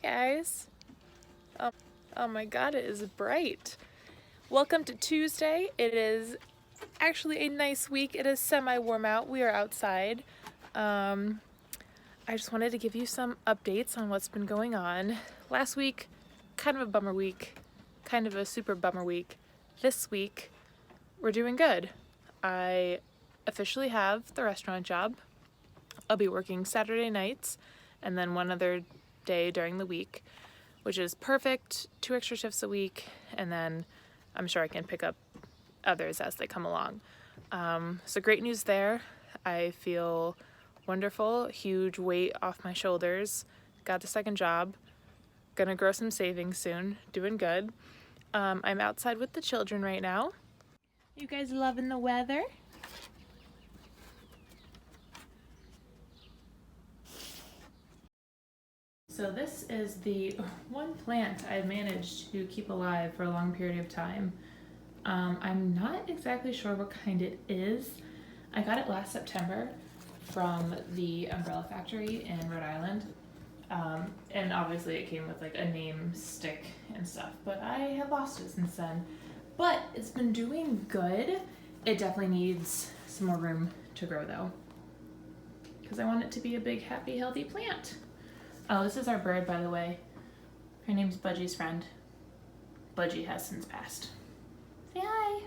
Hi guys. Oh my god, it is bright. Welcome to Tuesday. It is actually a nice week. It is semi-warm out. We are outside. I just wanted to give you some updates on what's been going on. Last week, kind of a bummer week, kind of a super bummer week. This week, we're doing good. I officially have the restaurant job. I'll be working Saturday nights and then one other day during the week, which is perfect. 2 extra shifts a week, and then I'm sure I can pick up others as they come along. So great news there. I feel wonderful, huge weight off my shoulders. Got the second job. Gonna grow some savings soon. Doing good. I'm outside with the children right now. You guys loving the weather? So this is the one plant I've managed to keep alive for a long period of time. I'm not exactly sure what kind it is. I got it last September from the umbrella factory in Rhode Island. And obviously it came with like a name stick and stuff, but I have lost it since then. But it's been doing good. It definitely needs some more room to grow though, because I want it to be a big, happy, healthy plant. Oh, this is our bird, by the way. Her name's Budgie's friend. Budgie has since passed. Say hi.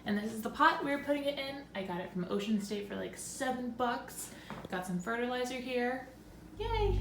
And this is the pot we were putting it in. I got it from Ocean State for like $7. Got some fertilizer here. Yay.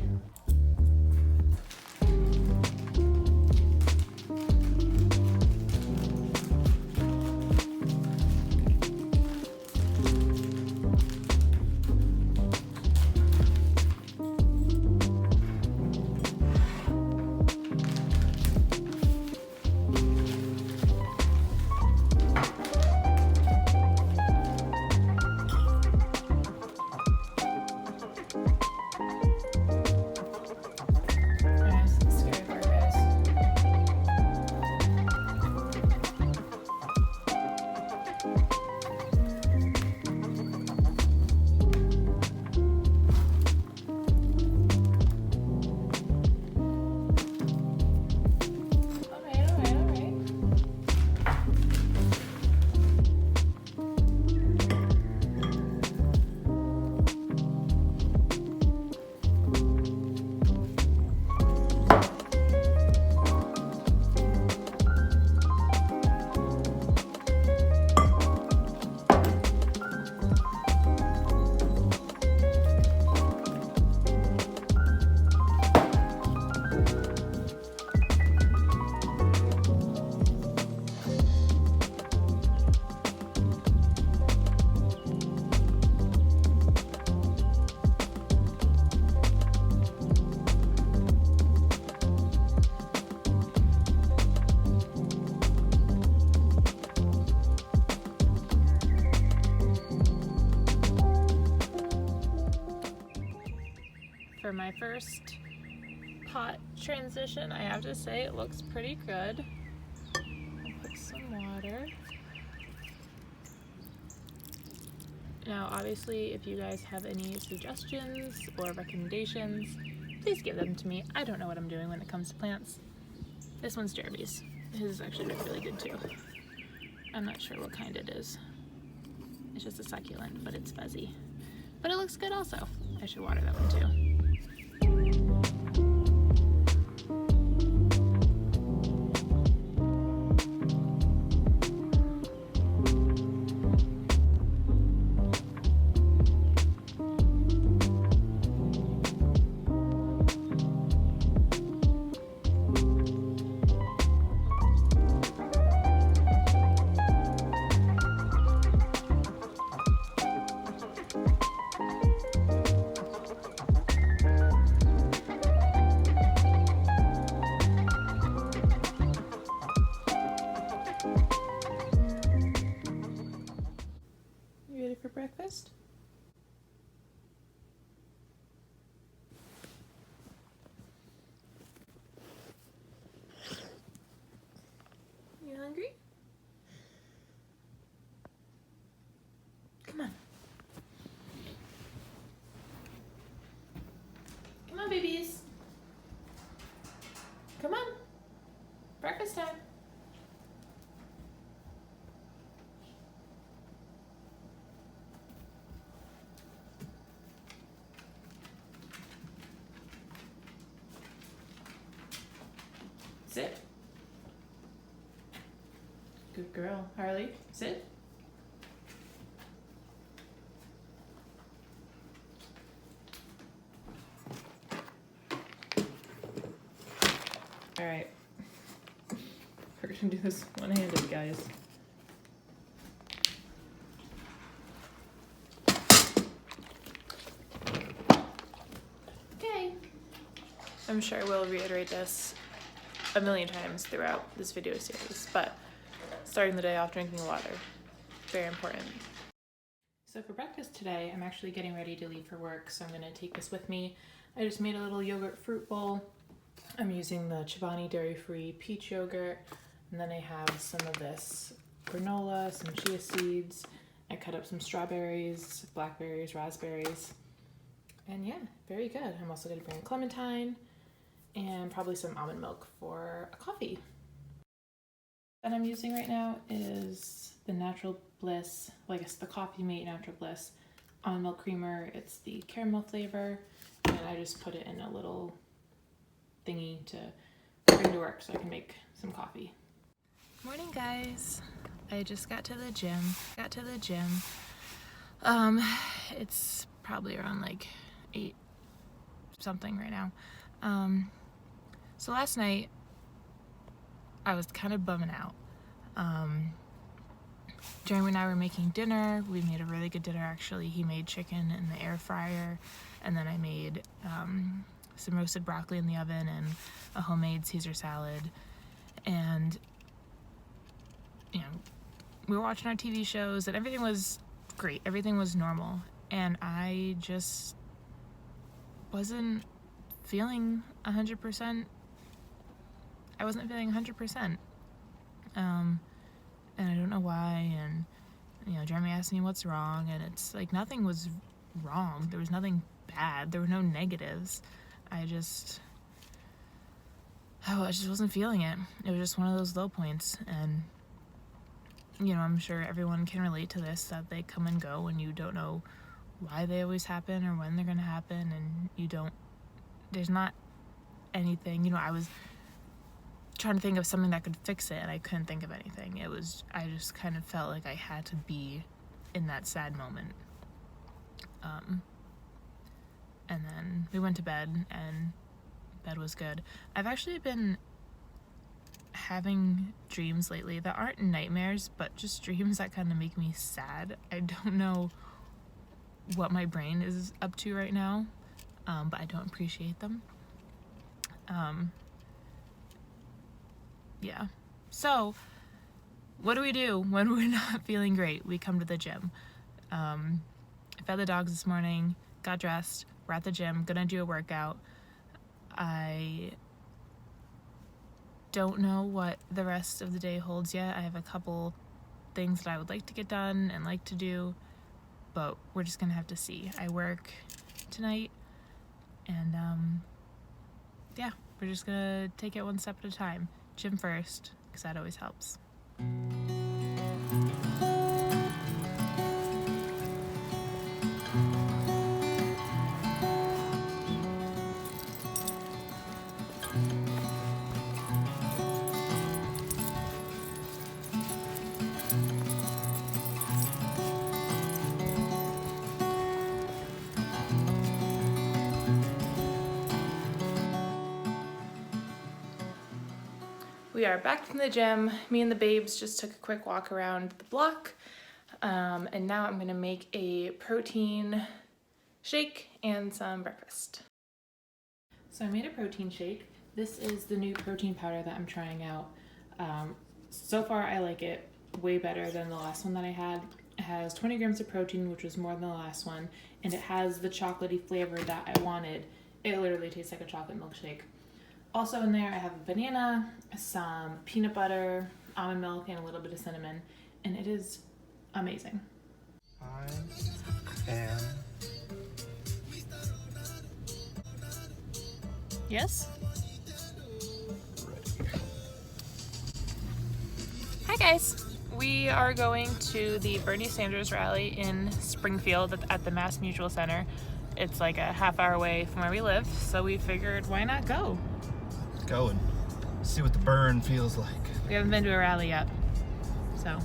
For my first pot transition, I have to say it looks pretty good. I'll put some water. Now, obviously, if you guys have any suggestions or recommendations, please give them to me. I don't know what I'm doing when it comes to plants. This one's Jeremy's. His is actually really good too. I'm not sure what kind it is. It's just a succulent, but it's fuzzy. But it looks good also. I should water that one too. For breakfast? You hungry? Come on. Come on, babies. Sit. Good girl. Harley, sit. All right. We're gonna do this one-handed, guys. Okay. I'm sure we'll reiterate this a million times throughout this video series, but starting the day off drinking water, very important. So for breakfast today, I'm actually getting ready to leave for work, so I'm gonna take this with me. I just made a little yogurt fruit bowl. I'm using the Chobani dairy-free peach yogurt, and then I have some of this granola, some chia seeds. I cut up some strawberries, blackberries, raspberries, and yeah, very good. I'm also gonna bring a clementine and probably some almond milk for a coffee. That I'm using right now is the Natural Bliss, well, I guess the Coffee Mate Natural Bliss almond milk creamer. It's the caramel flavor, and I just put it in a little thingy to bring to work so I can make some coffee. Morning, guys. I just got to the gym. It's probably around like 8 something right now. So last night I was kind of bumming out. Jeremy and I were making dinner. We made a really good dinner, actually. He made chicken in the air fryer, and then I made some roasted broccoli in the oven and a homemade Caesar salad. And you know, we were watching our TV shows and everything was great. Everything was normal, and I just wasn't feeling 100%. I wasn't feeling 100%. And I don't know why, and you know, Jeremy asked me what's wrong, and it's like nothing was wrong. There was nothing bad. There were no negatives. I just wasn't feeling it. It was just one of those low points, and you know, I'm sure everyone can relate to this, that they come and go and you don't know why they always happen or when they're gonna happen, and there's not anything, you know, I was trying to think of something that could fix it and I couldn't think of anything. I just kind of felt like I had to be in that sad moment. And then we went to bed, and bed was good. I've actually been having dreams lately that aren't nightmares, but just dreams that kind of make me sad. I don't know what my brain is up to right now, but I don't appreciate them. Yeah. So, what do we do when we're not feeling great? We come to the gym. I fed the dogs this morning, got dressed, we're at the gym, gonna do a workout. I don't know what the rest of the day holds yet. I have a couple things that I would like to get done and like to do, but we're just gonna have to see. I work tonight, and yeah, we're just gonna take it one step at a time. Gym first, because that always helps. We are back from the gym. Me and the babes just took a quick walk around the block, and now I'm gonna make a protein shake and some breakfast. So I made a protein shake. This is the new protein powder that I'm trying out. So far I like it way better than the last one that I had. It has 20 grams of protein, which was more than the last one, and it has the chocolatey flavor that I wanted. It literally tastes like a chocolate milkshake. Also in there I have a banana, some peanut butter, almond milk, and a little bit of cinnamon, and it is amazing. I am... Yes? Ready. Hi guys! We are going to the Bernie Sanders rally in Springfield at the Mass Mutual Center. It's like a half-hour away from where we live, so we figured why not go? Going. See what the burn feels like. We haven't been to a rally yet, so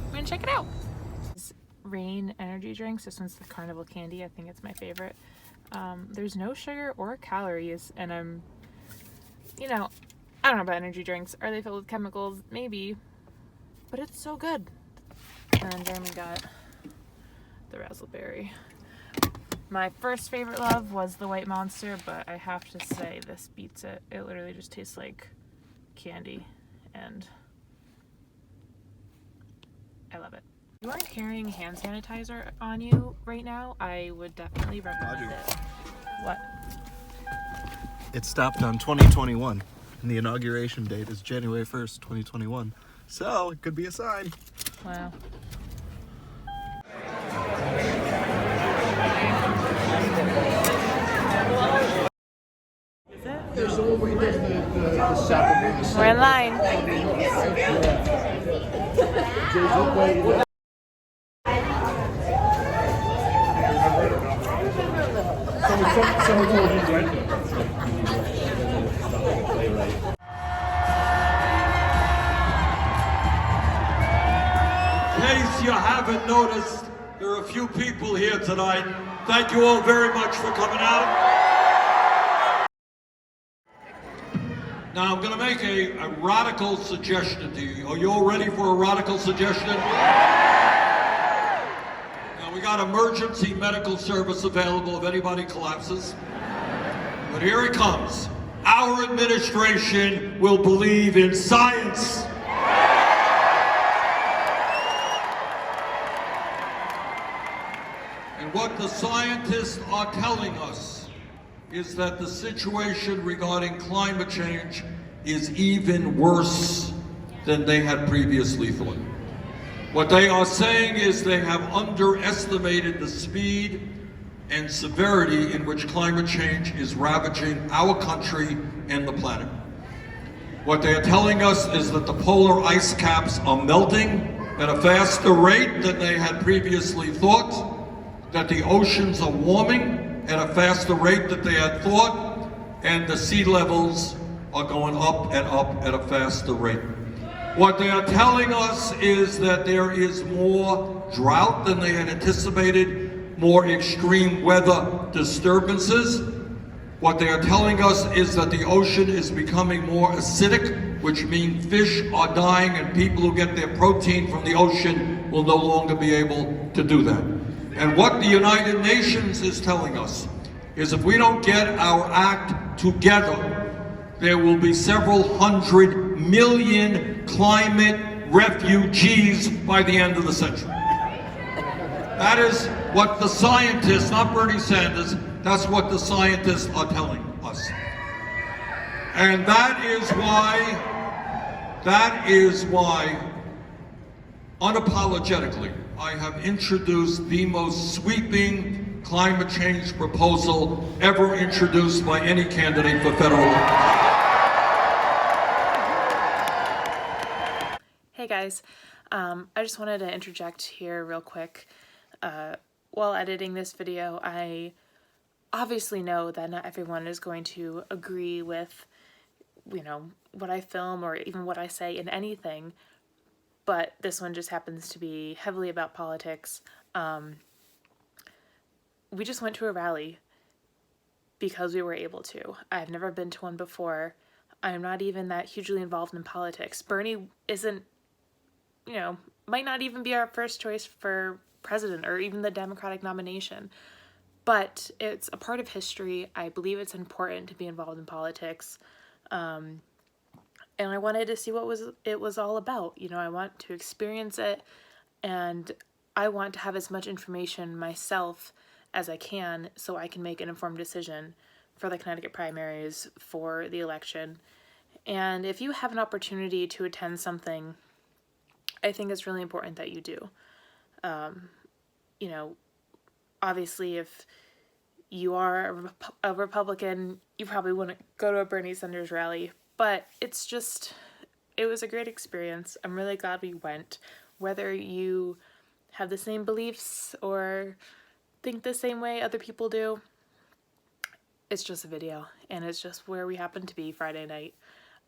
we're gonna check it out. Rain energy drinks. This one's the carnival candy. I think it's my favorite. There's no sugar or calories, and I don't know about energy drinks. Are they filled with chemicals? Maybe, but it's so good. And then Jeremy got the raspberry. My first favorite love was the White Monster, but I have to say this beats it. It literally just tastes like candy, and I love it. If you aren't carrying hand sanitizer on you right now, I would definitely recommend it. What? It stopped on 2021, and the inauguration date is January 1st, 2021. So, it could be a sign. Wow. Is it? We're in line. Someone told you, right? In case you haven't noticed, there are a few people here tonight. Thank you all very much for coming out. Now I'm going to make a radical suggestion to you. Are you all ready for a radical suggestion? Now we got emergency medical service available if anybody collapses. But here it comes. Our administration will believe in science. And what the scientists are telling us is that the situation regarding climate change is even worse than they had previously thought. What they are saying is they have underestimated the speed and severity in which climate change is ravaging our country and the planet. What they are telling us is that the polar ice caps are melting at a faster rate than they had previously thought, that the oceans are warming at a faster rate than they had thought, and the sea levels are going up and up at a faster rate. What they are telling us is that there is more drought than they had anticipated, more extreme weather disturbances. What they are telling us is that the ocean is becoming more acidic, which means fish are dying and people who get their protein from the ocean will no longer be able to do that. And what the United Nations is telling us is if we don't get our act together, there will be several 100 million climate refugees by the end of the century. That is what the scientists, not Bernie Sanders, that's what the scientists are telling us. And that is why, unapologetically, I have introduced the most sweeping climate change proposal ever introduced by any candidate for federal office. Hey guys, I just wanted to interject here real quick. While editing this video, I obviously know that not everyone is going to agree with, what I film or even what I say in anything, but this one just happens to be heavily about politics. We just went to a rally because we were able to. I've never been to one before. I'm not even that hugely involved in politics. Bernie isn't, might not even be our first choice for president or even the Democratic nomination, but it's a part of history. I believe it's important to be involved in politics, and I wanted to see what it was all about. I want to experience it, and I want to have as much information myself as I can so I can make an informed decision for the Connecticut primaries, for the election. And if you have an opportunity to attend something, I think it's really important that you do. Obviously, if you are a Republican, you probably wouldn't go to a Bernie Sanders rally, but it was a great experience. I'm really glad we went. Whether you have the same beliefs or think the same way other people do, it's just a video, and it's just where we happen to be Friday night.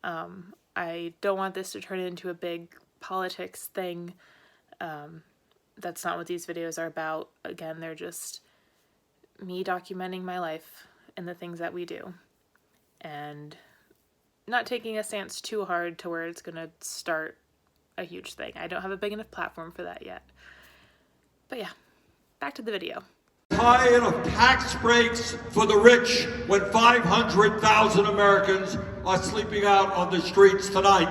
I don't want this to turn into a big politics thing. That's not what these videos are about. Again, they're just me documenting my life and the things that we do, and not taking a stance too hard to where it's gonna start a huge thing. I don't have a big enough platform for that yet. But yeah, back to the video. Tired of tax breaks for the rich when 500,000 Americans are sleeping out on the streets tonight.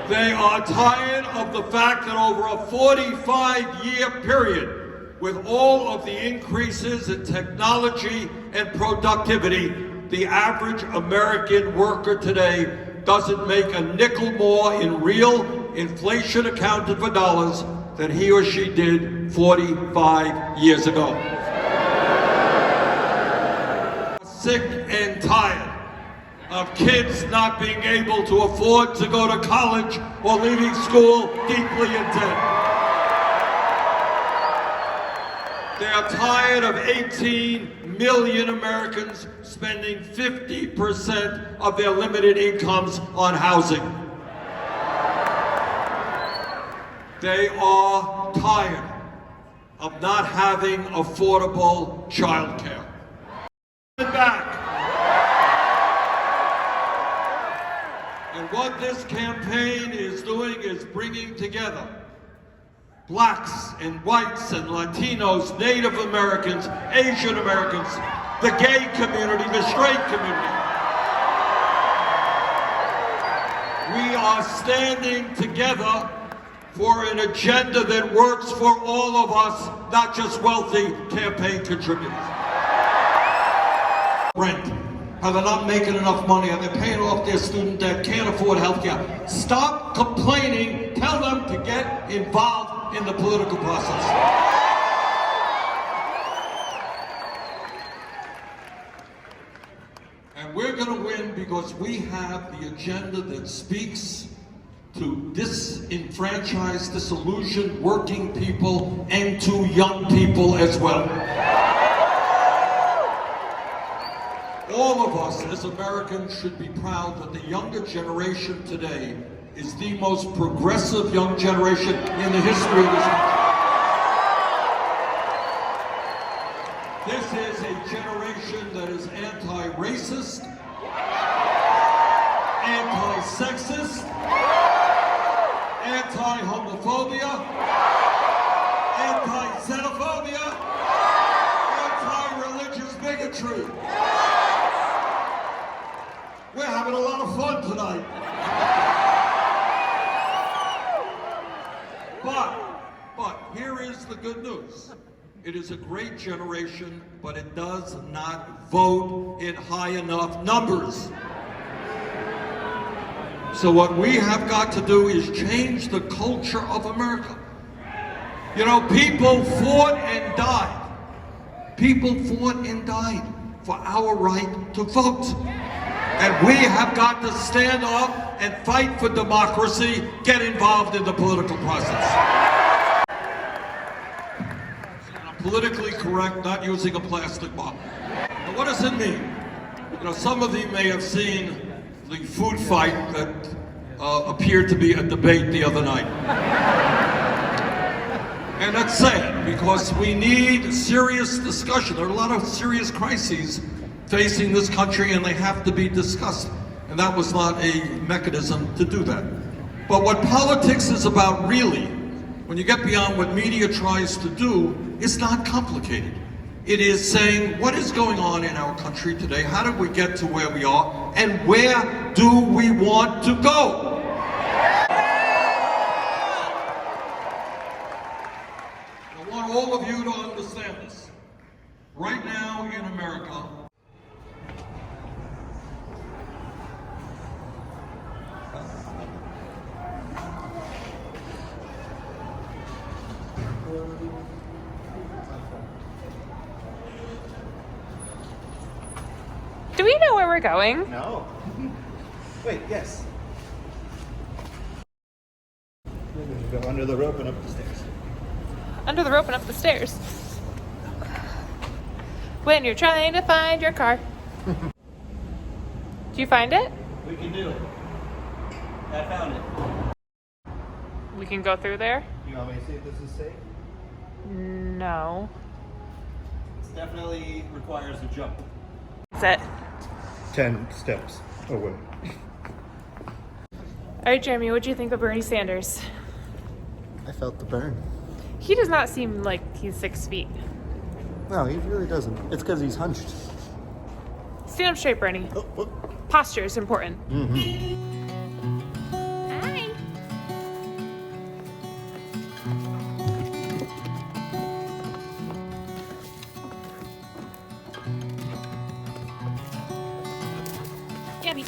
They are tired of the fact that over a 45-year period, with all of the increases in technology and productivity, the average American worker today doesn't make a nickel more in real inflation accounted for dollars than he or she did 45 years ago. Sick and tired of kids not being able to afford to go to college or leaving school deeply in debt. They are tired of 18 million Americans spending 50% of their limited incomes on housing. They are tired of not having affordable child care. Back. And what this campaign is doing is bringing together blacks and whites and Latinos, Native Americans, Asian Americans, the gay community, the straight community. We are standing together for an agenda that works for all of us, not just wealthy campaign contributors. Rent. How they're not making enough money, how they're paying off their student debt, can't afford health care. Stop complaining, tell them to get involved in the political process. And we're going to win because we have the agenda that speaks to disenfranchised, disillusioned working people and to young people as well. All of us as Americans should be proud that the younger generation today is the most progressive young generation in the history of this country. This is a generation that is anti-racist, anti-sexist, anti-homophobia, anti-xenophobia, anti-religious bigotry. We're having a lot of fun tonight. But here is the good news. It is a great generation, but it does not vote in high enough numbers. So what we have got to do is change the culture of America. You know, people fought and died. People fought and died for our right to vote. And we have got to stand up and fight for democracy, get involved in the political process. I'm politically correct, not using a plastic bottle. Now, what does it mean? You know, some of you may have seen the food fight that appeared to be a debate the other night. And that's sad, because we need serious discussion. There are a lot of serious crises facing this country, and they have to be discussed. And that was not a mechanism to do that. But what politics is about really, when you get beyond what media tries to do, it's not complicated. It is saying, what is going on in our country today? How did we get to where we are? And where do we want to go? I want all of you to understand this. Right now in America, Do we know where we're going? No. Wait, yes. We're going to go under the rope and up the stairs. Under the rope and up the stairs. when you're trying to find your car. Did you find it? We can do it. I found it. We can go through there? You want me to see if this is safe? No. This definitely requires a jump. Is it? 10 steps away. All right, Jeremy, what do you think of Bernie Sanders? I felt the burn. He does not seem like he's 6 feet. No, he really doesn't. It's because he's hunched. Stand up straight, Bernie. Oh, oh. Posture is important. Mm-hmm. Hi. Gabby.